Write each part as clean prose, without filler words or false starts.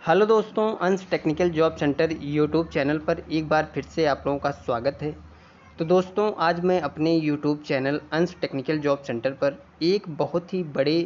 Hello दोस्तों, अंश technical job centre YouTube channel पर एक बार फिर से आप लोगों का स्वागत है। तो दोस्तों, आज मैं अपने यूट्यूब चैनल अंश टेक्निकल जॉब सेंटर पर एक बहुत ही बड़े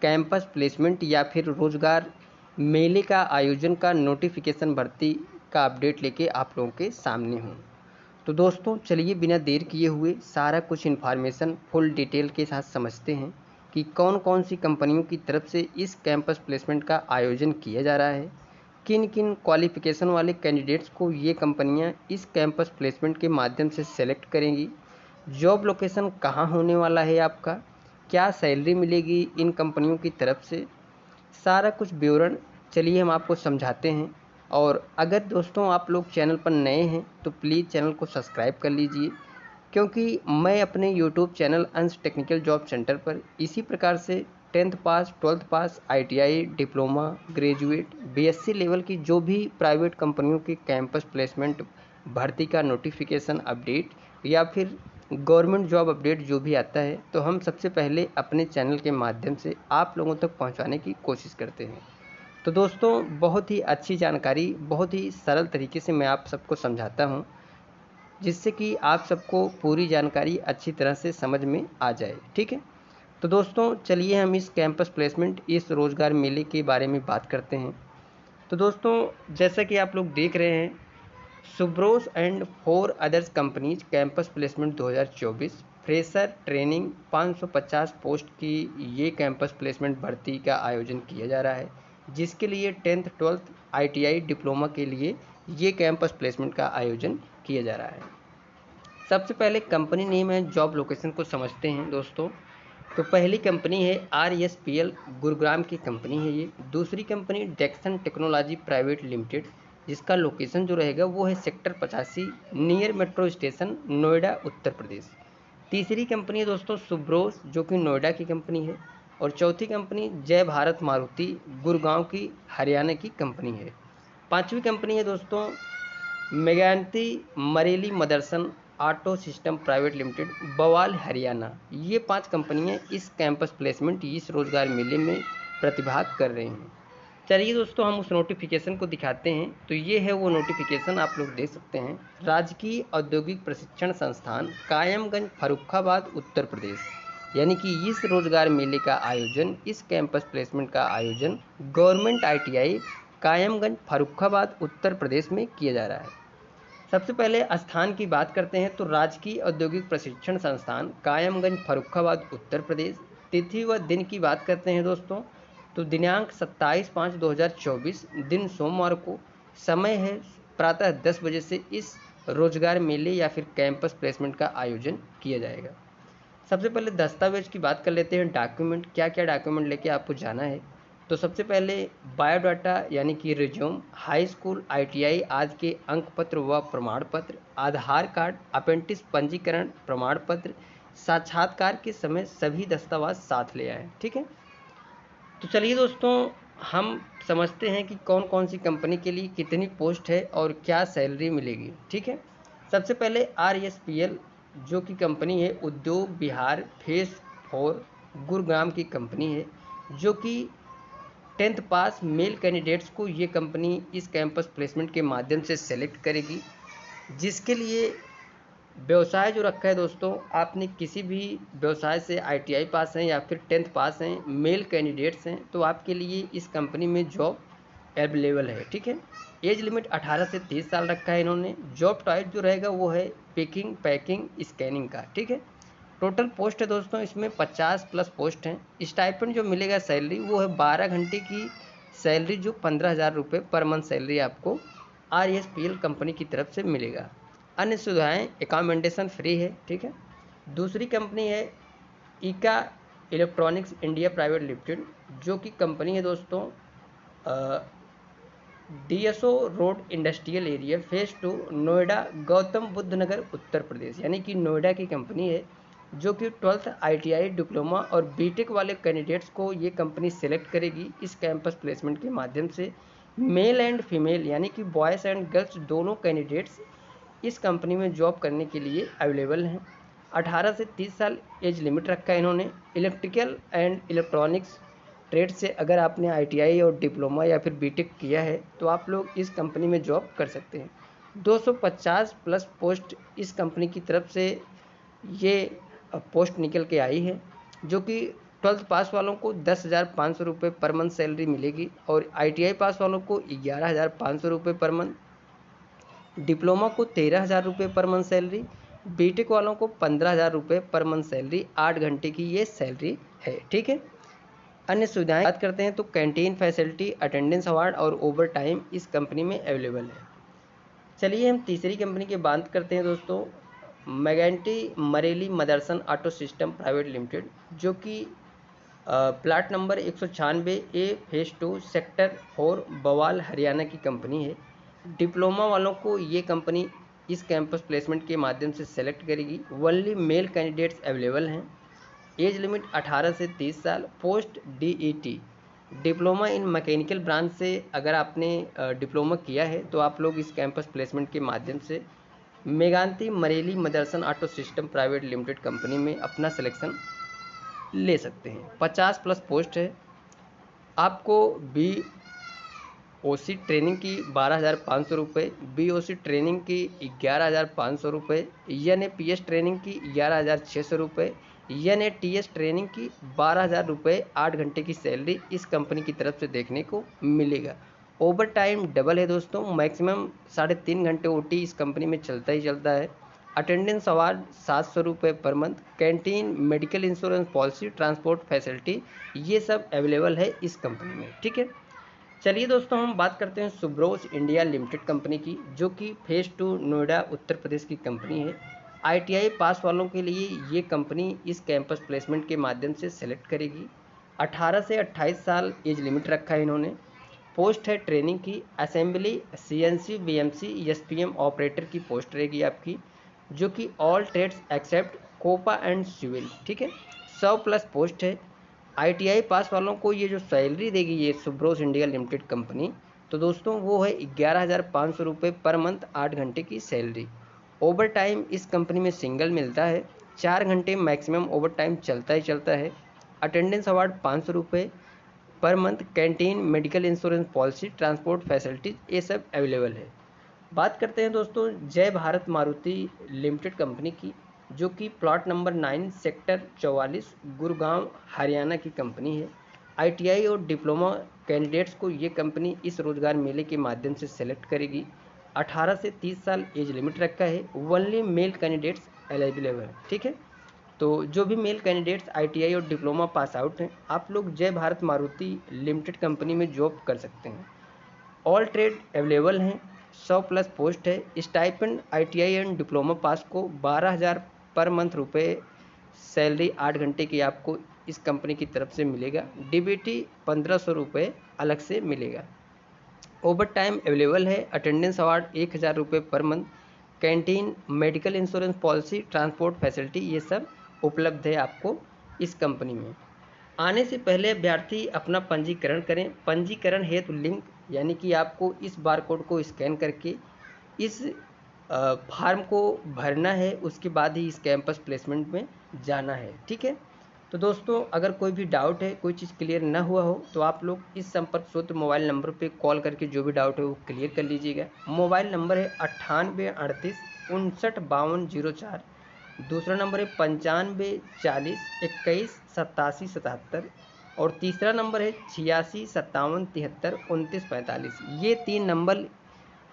कैंपस प्लेसमेंट या फिर रोज़गार मेले का आयोजन का नोटिफिकेशन भर्ती का अपडेट लेके आप लोगों के सामने हूँ। तो दोस्तों, चलिए बिना देर किए हुए सारा कुछ इन्फॉर्मेशन फुल डिटेल के साथ समझते हैं कि कौन कौन सी कंपनियों की तरफ से इस कैंपस प्लेसमेंट का आयोजन किया जा रहा है, किन किन क्वालिफ़िकेशन वाले कैंडिडेट्स को ये कंपनियां इस कैंपस प्लेसमेंट के माध्यम से सेलेक्ट करेंगी, जॉब लोकेशन कहाँ होने वाला है आपका, क्या सैलरी मिलेगी इन कंपनियों की तरफ से, सारा कुछ विवरण चलिए हम आपको समझाते हैं। और अगर दोस्तों आप लोग चैनल पर नए हैं तो प्लीज़ चैनल को सब्सक्राइब कर लीजिए, क्योंकि मैं अपने यूट्यूब चैनल अंश टेक्निकल जॉब सेंटर पर इसी प्रकार से 10th पास 12th पास ITI diploma graduate BSc level की जो भी प्राइवेट कंपनियों की कैंपस प्लेसमेंट भर्ती का नोटिफिकेशन अपडेट या फिर गवर्नमेंट जॉब अपडेट जो भी आता है, तो हम सबसे पहले अपने चैनल के माध्यम से आप लोगों तक पहुंचाने की कोशिश करते हैं। तो दोस्तों, बहुत ही अच्छी जानकारी बहुत ही सरल तरीके से मैं आप सबको समझाता हूं, जिससे कि आप सबको पूरी जानकारी अच्छी तरह से समझ में आ जाए। ठीक है, तो दोस्तों चलिए हम इस कैंपस प्लेसमेंट इस रोज़गार मेले के बारे में बात करते हैं। तो दोस्तों, जैसा कि आप लोग देख रहे हैं, Subros and 4 others companies campus placement 2024 fresher training 550 post की ये कैंपस प्लेसमेंट भर्ती का आयोजन किया जा रहा है, जिसके लिए 10th 12th ITI डिप्लोमा के लिए ये कैंपस प्लेसमेंट का आयोजन किया जा रहा है। सबसे पहले कंपनी नेम है जॉब लोकेशन को समझते हैं दोस्तों। तो पहली कंपनी है RSPL, गुरुग्राम की कंपनी है ये। दूसरी company Dexon technology private limited, जिसका लोकेशन जो रहेगा वो है sector 85 near metro station, Noida, Uttar Pradesh. तीसरी कंपनी है दोस्तों सुब्रोस, जो कि नोएडा की कंपनी है। और चौथी कंपनी जय भारत मारुति, गुड़गांव की हरियाणा की कंपनी है। पांचवी कंपनी है दोस्तों Magneti Marelli Motherson auto system private limited, Bawal, Haryana. ये 5 कंपनियां इस कैंपस प्लेसमेंट इस रोजगार मेले में प्रतिभाग कर रही हैं। चलिए दोस्तों, हम उस नोटिफिकेशन को दिखाते हैं। तो ये है वो नोटिफिकेशन, आप लोग देख सकते हैं। राजकीय औद्योगिक प्रशिक्षण संस्थान कायमगंज फर्रुखाबाद उत्तर प्रदेश, यानी कि इस रोजगार मेले का आयोजन, इस कैंपस प्लेसमेंट का आयोजन गवर्नमेंट ITI कायमगंज फर्रुखाबाद उत्तर प्रदेश में किया जा रहा है। सबसे पहले स्थान की बात करते हैं तो राजकीय औद्योगिक प्रशिक्षण संस्थान कायमगंज फर्रुखाबाद उत्तर प्रदेश। तिथि व दिन की बात करते हैं दोस्तों, तो दिनांक 27/5/2024 दिन सोमवार को। समय है प्रातः 10 बजे से इस रोजगार मेले या फिर कैंपस प्लेसमेंट का आयोजन किया जाएगा। सबसे पहले दस्तावेज की बात कर लेते हैं। डॉक्यूमेंट, क्या क्या डॉक्यूमेंट लेके आपको जाना है। तो सबसे पहले बायोडाटा यानी कि रिज्यूम, हाई स्कूल ITI आज के अंक पत्र व प्रमाण पत्र, आधार कार्ड, अप्रेंटिस पंजीकरण प्रमाण पत्र, साक्षात्कार के समय सभी दस्तावेज साथ ले आएँ। ठीक है, तो चलिए दोस्तों, हम समझते हैं कि कौन कौन सी कंपनी के लिए कितनी पोस्ट है और क्या सैलरी मिलेगी। ठीक है, सबसे पहले RSPL, जो कि कंपनी है उद्योग बिहार फेस 4 गुरुग्राम की कंपनी है, जो कि 10th पास मेल कैंडिडेट्स को ये कंपनी इस कैंपस प्लेसमेंट के माध्यम से सेलेक्ट करेगी। जिसके लिए व्यवसाय जो रखा है दोस्तों, आपने किसी भी व्यवसाय से ITI पास हैं या फिर 10th पास हैं, मेल कैंडिडेट्स हैं, तो आपके लिए इस कंपनी में जॉब अवेलेबल है। ठीक है, एज लिमिट 18 से 30 साल रखा है इन्होंने। जॉब टाइप जो रहेगा वो है पिकिंग, पैकिंग, स्कैनिंग का। ठीक है, टोटल पोस्ट है दोस्तों इसमें 50 प्लस पोस्ट हैं। स्टाइपेंड जो मिलेगा सैलरी वो है 12 घंटे की सैलरी, जो 15,000 रुपये पर मंथ सैलरी आपको RSPL कंपनी की तरफ से मिलेगा। अन्य सुविधाएं, एकोमोडेशन फ्री है। ठीक है, दूसरी कंपनी है ईका इलेक्ट्रॉनिक्स इंडिया प्राइवेट लिमिटेड, जो कि कंपनी है दोस्तों DSO road industrial area phase 2 Noida Gautam Buddh Nagar Uttar Pradesh, यानी कि नोएडा की कंपनी है, जो कि 12th ITI डिप्लोमा और BTech वाले कैंडिडेट्स को ये कंपनी सेलेक्ट करेगी इस कैंपस प्लेसमेंट के माध्यम से। मेल एंड फीमेल यानी कि बॉयज़ एंड गर्ल्स दोनों कैंडिडेट्स इस कंपनी में जॉब करने के लिए अवेलेबल हैं। 18 से 30 साल एज लिमिट रखा है इन्होंने। इलेक्ट्रिकल एंड इलेक्ट्रॉनिक्स ट्रेड से अगर आपने ITI और डिप्लोमा या फिर BTech किया है तो आप लोग इस कंपनी में जॉब कर सकते हैं। 250 प्लस पोस्ट इस कंपनी की तरफ से ये पोस्ट निकल के आई है, जो कि 12th पास वालों को 10,500 रुपये पर मंथ सैलरी मिलेगी और ITI पास वालों को 11,500 रुपये पर मंथ, डिप्लोमा को 13,000 रुपये पर मंथ सैलरी, BTech वालों को 15,000 रुपये पर मंथ सैलरी, 8 घंटे की ये सैलरी है। ठीक है, अन्य सुविधाएं बात करते हैं तो कैंटीन फैसिलिटी, अटेंडेंस अवार्ड और ओवर टाइम इस कंपनी में अवेलेबल है। चलिए हम तीसरी कंपनी की बात करते हैं दोस्तों, Magneti Marelli Motherson auto system private limited, जो कि plot number 196A phase 2 sector 4 बवाल हरियाणा की कंपनी है। डिप्लोमा वालों को ये कंपनी इस कैंपस प्लेसमेंट के माध्यम से सेलेक्ट करेगी। ओनली मेल कैंडिडेट्स अवेलेबल हैं। एज लिमिट 18 से 30 साल। Post DET, diploma in mechanical branch से अगर आपने डिप्लोमा किया है तो आप लोग इस कैंपस प्लेसमेंट के माध्यम से Magneti Marelli Motherson auto system private limited company में अपना सिलेक्शन ले सकते हैं। 50 प्लस पोस्ट है। आपको BOC ट्रेनिंग की 12,500 रुपये, BOC ट्रेनिंग की 11,500 रुपये, NAPS ट्रेनिंग की 11,600 रुपये, NATS ट्रेनिंग की 12,000 रुपये, 8 घंटे की सैलरी इस कंपनी की तरफ से देखने को मिलेगा। ओवर टाइम डबल है दोस्तों, मैक्सिमम 3.5 घंटे OT इस कंपनी में चलता ही चलता है। अटेंडेंस अवार्ड 700 रुपये per month, canteen, medical insurance policy, transport facility ये सब अवेलेबल है इस कंपनी में। ठीक है, चलिए दोस्तों हम बात करते हैं सुब्रोस इंडिया लिमिटेड कंपनी की, जो कि फेज 2 नोएडा उत्तर प्रदेश की कंपनी है। ITI पास वालों के लिए ये कंपनी इस कैंपस प्लेसमेंट के माध्यम से सेलेक्ट करेगी। 18 से 28 साल एज लिमिट रखा है इन्होंने। पोस्ट है ट्रेनिंग की, assembly, CNC, BMC, SPM operator की पोस्ट रहेगी आपकी, जो कि all trades except COPA and civil. ठीक है, 100 प्लस पोस्ट है। ITI पास वालों को ये जो सैलरी देगी ये सुब्रोस इंडिया लिमिटेड कंपनी, तो दोस्तों वो है 11,500 रुपये पर मंथ, 8 घंटे की सैलरी। ओवर टाइम इस कंपनी में सिंगल मिलता है, 4 घंटे मैक्सिमम ओवर टाइम चलता ही चलता है। अटेंडेंस अवार्ड 500 रुपये per month, canteen, medical insurance policy, transport facilities ये सब अवेलेबल है। बात करते हैं दोस्तों जय भारत मारुति लिमिटेड कंपनी की, जो कि plot number 9 sector 44 Gurgaon Haryana की कंपनी है। ITI और डिप्लोमा कैंडिडेट्स को ये कंपनी इस रोजगार मेले के माध्यम से सेलेक्ट करेगी। 18 से 30 साल एज लिमिट रखा है। ओनली मेल कैंडिडेट्स अवेलेबल है। ठीक है, तो जो भी मेल कैंडिडेट्स ITI और डिप्लोमा पास आउट हैं आप लोग जय भारत मारुति लिमिटेड कंपनी में जॉब कर सकते हैं। ऑल ट्रेड अवेलेबल हैं। 100 प्लस पोस्ट है। Stipend ITI and diploma pass को 12,000 पर मंथ रुपये सैलरी, 8 घंटे की आपको इस कंपनी की तरफ से मिलेगा। DBT 1,500 रुपये अलग से मिलेगा। ओवर टाइम अवेलेबल है। अटेंडेंस अवार्ड 1,000 रुपये per month, canteen, medical insurance policy, transport facility ये सब उपलब्ध है आपको इस कंपनी में। आने से पहले अभ्यर्थी अपना पंजीकरण करें। पंजीकरण हेतु लिंक यानी कि आपको इस बार कोड को स्कैन करके इस फॉर्म को भरना है, उसके बाद ही इस कैंपस प्लेसमेंट में जाना है। ठीक है, तो दोस्तों अगर कोई भी डाउट है, कोई चीज़ क्लियर ना हुआ हो तो आप लोग इस संपर्क सूत्र मोबाइल नंबर पे कॉल करके जो भी डाउट है वो क्लियर कर लीजिएगा। मोबाइल नंबर है 98 38 59 52 04। दूसरा नंबर है 95 40 21 87 77 और तीसरा नंबर है 86 57 73 29 45। ये 3 नंबर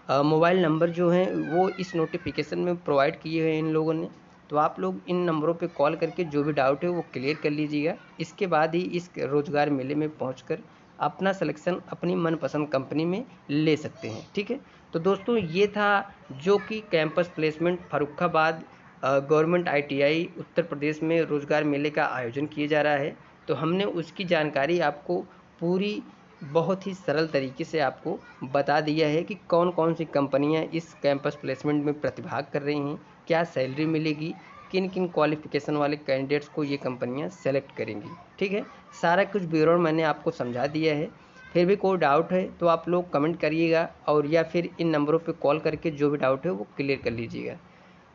मोबाइल नंबर जो हैं वो इस नोटिफिकेशन में प्रोवाइड किए हुए हैं इन लोगों ने, तो आप लोग इन नंबरों पे कॉल करके जो भी डाउट है वो क्लियर कर लीजिएगा। इसके बाद ही इस रोजगार मेले में पहुंचकर अपना सिलेक्शन अपनी मनपसंद कंपनी में ले सकते हैं। ठीक है, तो दोस्तों ये था जो कि campus placement Farrukhabad government ITI Uttar Pradesh में रोजगार मेले का आयोजन किया जा रहा है, तो हमने उसकी जानकारी आपको पूरी बहुत ही सरल तरीके से आपको बता दिया है कि कौन कौन सी कंपनियां इस कैंपस प्लेसमेंट में प्रतिभाग कर रही हैं, क्या सैलरी मिलेगी, किन किन क्वालिफिकेशन वाले कैंडिडेट्स को ये कंपनियां सेलेक्ट करेंगी। ठीक है, सारा कुछ विवरण मैंने आपको समझा दिया है। फिर भी कोई डाउट है तो आप लोग कमेंट करिएगा और या फिर इन नंबरों पे कॉल करके जो भी डाउट है वो क्लियर कर लीजिएगा।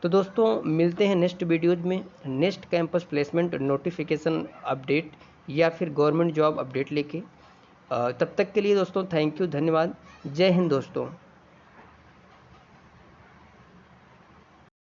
तो दोस्तों मिलते हैं नेक्स्ट वीडियोज़ में next campus placement notification update या फिर गवर्नमेंट जॉब अपडेट लेके। तब तक के लिए दोस्तों थैंक यू, धन्यवाद। जय हिंद दोस्तों।